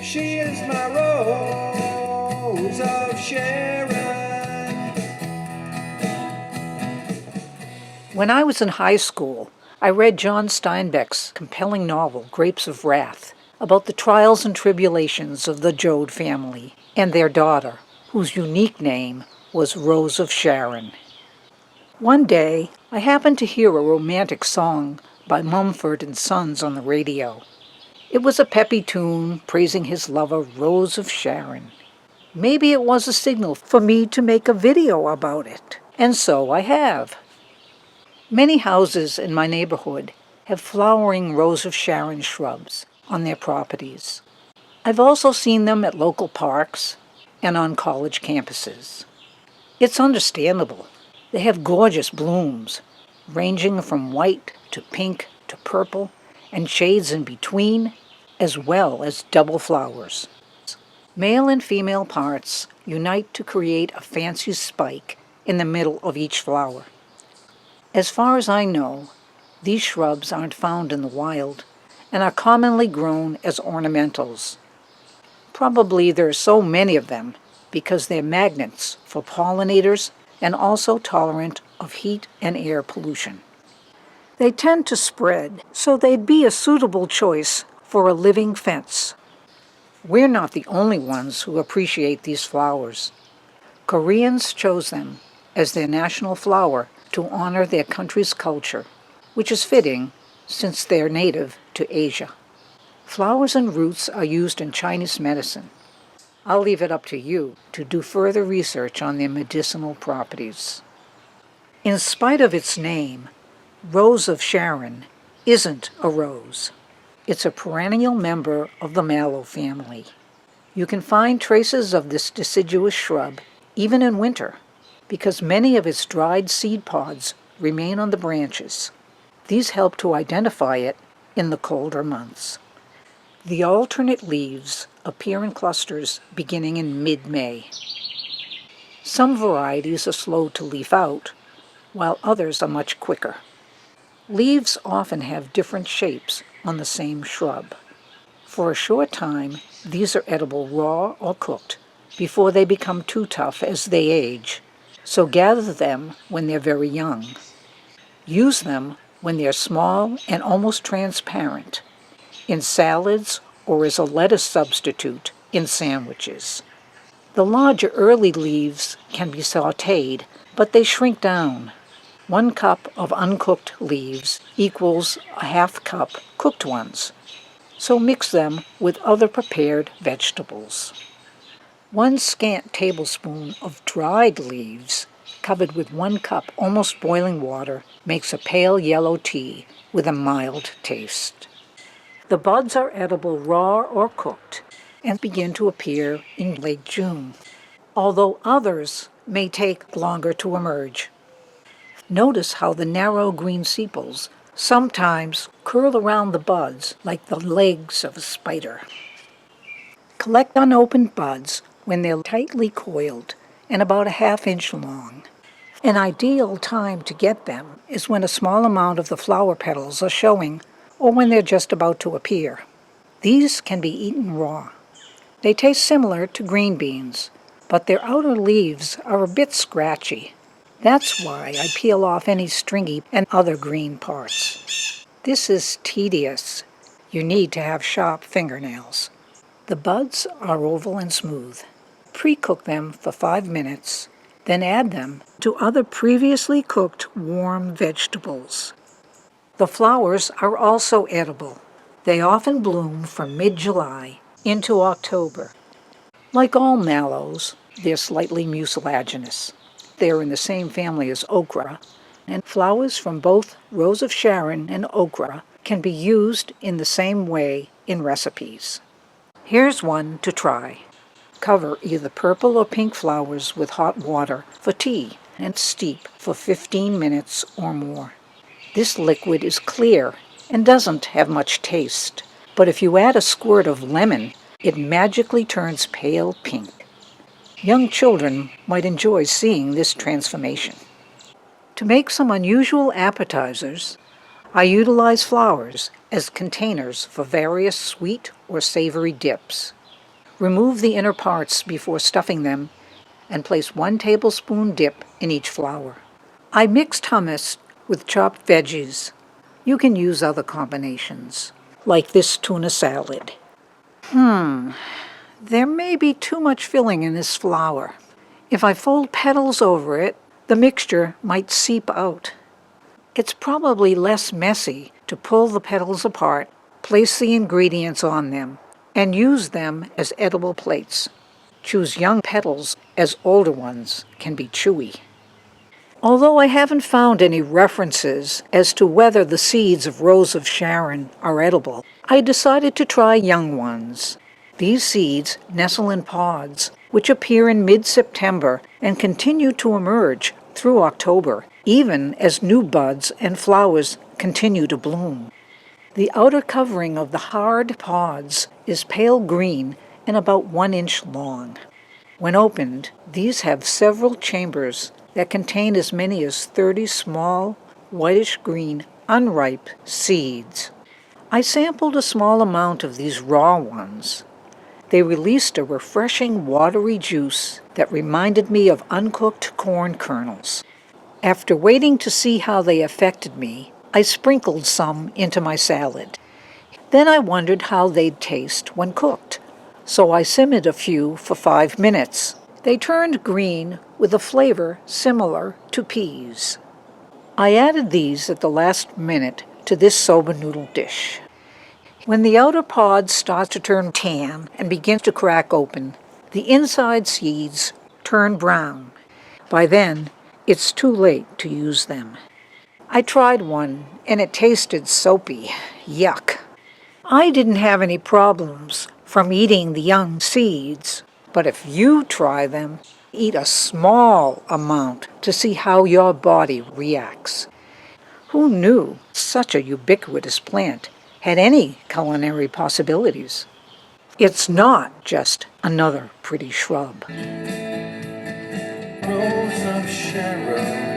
She is my Rose of Sharon. When I was in high school, I read John Steinbeck's compelling novel, Grapes of Wrath, about the trials and tribulations of the Joad family and their daughter, whose unique name was Rose of Sharon. One day, I happened to hear a romantic song by Mumford and Sons on the radio. It was a peppy tune praising his lover, Rose of Sharon. Maybe it was a signal for me to make a video about it, and so I have. Many houses in my neighborhood have flowering Rose of Sharon shrubs on their properties. I've also seen them at local parks and on college campuses. It's understandable. They have gorgeous blooms, ranging from white to pink to purple, and shades in between, as well as double flowers. Male and female parts unite to create a fancy spike in the middle of each flower. As far as I know, these shrubs aren't found in the wild and are commonly grown as ornamentals. Probably there are so many of them because they're magnets for pollinators and also tolerant of heat and air pollution. They tend to spread, so they'd be a suitable choice for a living fence. We're not the only ones who appreciate these flowers. Koreans chose them as their national flower to honor their country's culture, which is fitting since they're native to Asia. Flowers and roots are used in Chinese medicine. I'll leave it up to you to do further research on their medicinal properties. In spite of its name, Rose of Sharon isn't a rose. It's a perennial member of the mallow family. You can find traces of this deciduous shrub even in winter, because many of its dried seed pods remain on the branches. These help to identify it in the colder months. The alternate leaves appear in clusters beginning in mid-May. Some varieties are slow to leaf out, while others are much quicker. Leaves often have different shapes on the same shrub. For a short time, these are edible raw or cooked before they become too tough as they age. So gather them when they're very young. Use them when they're small and almost transparent, in salads or as a lettuce substitute in sandwiches. The larger early leaves can be sautéed, but they shrink down. 1 cup of uncooked leaves equals a half cup cooked ones, so mix them with other prepared vegetables. 1 scant tablespoon of dried leaves covered with 1 cup almost boiling water makes a pale yellow tea with a mild taste. The buds are edible raw or cooked and begin to appear in late June, although others may take longer to emerge. Notice how the narrow green sepals sometimes curl around the buds like the legs of a spider. Collect unopened buds when they're tightly coiled and about a ½ inch long. An ideal time to get them is when a small amount of the flower petals are showing or when they're just about to appear. These can be eaten raw. They taste similar to green beans, but their outer leaves are a bit scratchy. That's why I peel off any stringy and other green parts. This is tedious. You need to have sharp fingernails. The buds are oval and smooth. Pre-cook them for 5 minutes, then add them to other previously cooked warm vegetables. The flowers are also edible. They often bloom from mid-July into October. Like all mallows, they're slightly mucilaginous. They're in the same family as okra, and flowers from both Rose of Sharon and okra can be used in the same way in recipes. Here's one to try. Cover either purple or pink flowers with hot water for tea and steep for 15 minutes or more. This liquid is clear and doesn't have much taste, but if you add a squirt of lemon, it magically turns pale pink. Young children might enjoy seeing this transformation. To make some unusual appetizers, I utilize flowers as containers for various sweet or savory dips. Remove the inner parts before stuffing them and place 1 tablespoon dip in each flower. I mixed hummus with chopped veggies. You can use other combinations, like this tuna salad. There may be too much filling in this flower. If I fold petals over it, the mixture might seep out. It's probably less messy to pull the petals apart, place the ingredients on them, and use them as edible plates. Choose young petals, as older ones can be chewy. Although I haven't found any references as to whether the seeds of Rose of Sharon are edible, I decided to try young ones. These seeds nestle in pods, which appear in mid-September and continue to emerge through October, even as new buds and flowers continue to bloom. The outer covering of the hard pods is pale green and about 1 inch long. When opened, these have several chambers that contain as many as 30 small, whitish-green, unripe seeds. I sampled a small amount of these raw ones. They released a refreshing, watery juice that reminded me of uncooked corn kernels. After waiting to see how they affected me, I sprinkled some into my salad. Then I wondered how they'd taste when cooked, so I simmered a few for 5 minutes. They turned green with a flavor similar to peas. I added these at the last minute to this soba noodle dish. When the outer pods start to turn tan and begin to crack open, the inside seeds turn brown. By then, it's too late to use them. I tried one, and it tasted soapy. Yuck. I didn't have any problems from eating the young seeds, but if you try them, eat a small amount to see how your body reacts. Who knew such a ubiquitous plant had any culinary possibilities? It's not just another pretty shrub. Rose of Sharon.